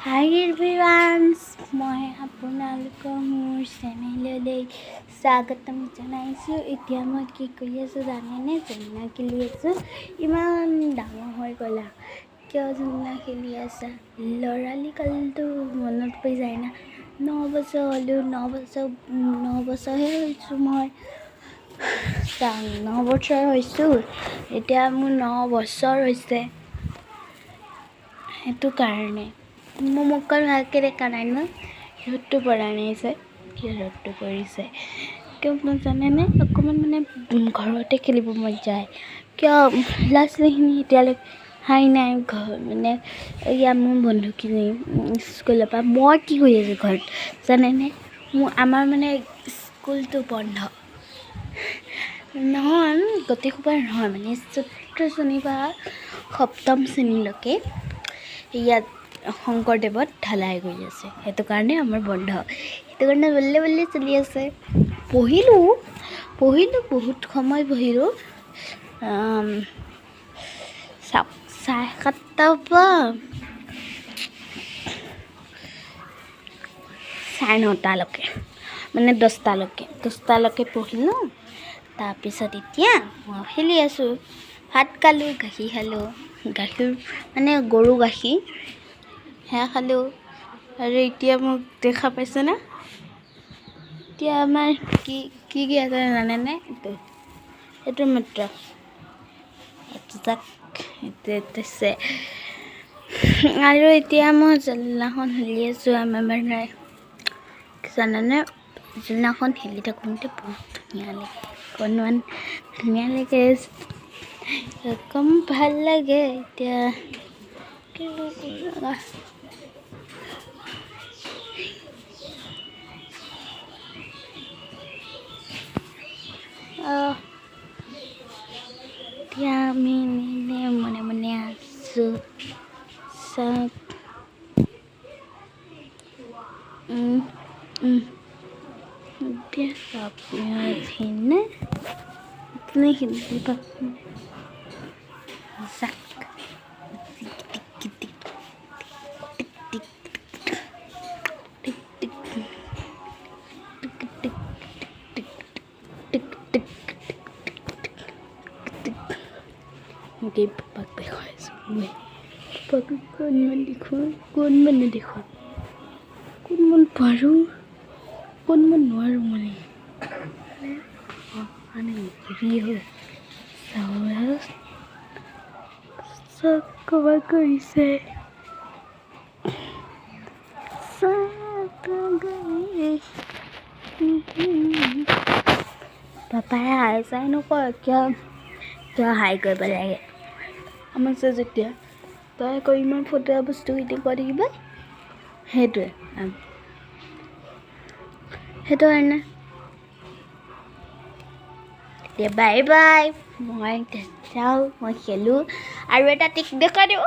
Hi everyone, মই আপোনালোকক মোৰ চেনেললৈ স্বাগতম জনাইছোঁ। এতিয়া মই কি কৰি আছোঁ জানেনে? জোলনা খেলি আছোঁ। ইমান ডাঙৰ হৈ গ'লা, কিয় জোলনা খেলি আছা? ল'ৰালি কালটো মনত পৰি যায় না। 9 বছৰ হ'লোঁ, 9 বছৰহে হৈছোঁ মই। 9 বছৰ হৈছোঁ, এতিয়া মোৰ 9 বছৰ হৈছে। সেইটো কাৰণে মোৰ মুখখন ভালকৈ দেখা নাই ন, ৰ'দটো পৰা নাই যে, কিয় ৰ'দটো পৰিছে কিয় জানেনে? অকণমান মানে ঘৰতে খেলিব মন যায়। কিয় ল'ৰা ছোৱালীখিনি এতিয়ালৈকে হাই নাই মানে এয়া মোৰ বন্ধুখিনি স্কুলৰ পৰা। মই কি কৰি আছোঁ ঘৰত জানেনে? আমাৰ মানে স্কুলটো বন্ধ নহয়, গোটেইসোপা নহয়, মানে 4ৰ্থ শ্ৰেণীৰ পৰা 7ম শ্ৰেণীলৈকে ইয়াত শংকৰদেৱত ঢালাই কৰি আছে। সেইটো কাৰণে আমাৰ বন্ধ, সেইটো কাৰণে বল্লে চলি আছে। পঢ়িলোঁ বহুত সময় পঢ়িলোঁ। 7:30 পৰা 9:30লৈকে, মানে 10টালৈকে পঢ়িলোঁ। তাৰপিছত এতিয়া মই খেলি আছোঁ। ভাত খালোঁ, গাখীৰ খালোঁ, গাখীৰ মানে গৰু গাখীৰ সেয়া খালোঁ। আৰু এতিয়া মোক দেখা পাইছে না? এতিয়া আমাৰ কি আছে জানেনে? এইটো মাত্ৰ আছে। আৰু এতিয়া মই জোলনাখন হেলি আছোঁ। আমাৰ মানে জানেনে, জোলনাখন হেলি থাকোঁতে বহুত ধুনীয়া লাগে, অকণমান ধুনীয়া লাগে, কম ভাল লাগে। এতিয়া এতিয়া আমি মনে আছোঁ। এতিয়া আপুনি হিন্দী মই পাপাক দেখুৱাইছোঁ। পাপাক কোনমান দেখুৱাম, কোনমান পাৰোঁ, কোনমান নোৱাৰোঁ মানে চব কবা কৰিছে। পাপাই হাই চাই নকয়, কিয় হাই কৰিব লাগে? আমাৰ যেতিয়া তই আকৌ ইমান ফটোৱা বস্তুখিনি কৈ থাকিবা, সেইটো কাৰণে এতিয়া বাই বাই। মই যাওঁ, মই খেলোঁ আৰু এটা টিক দেখাই দিওঁ।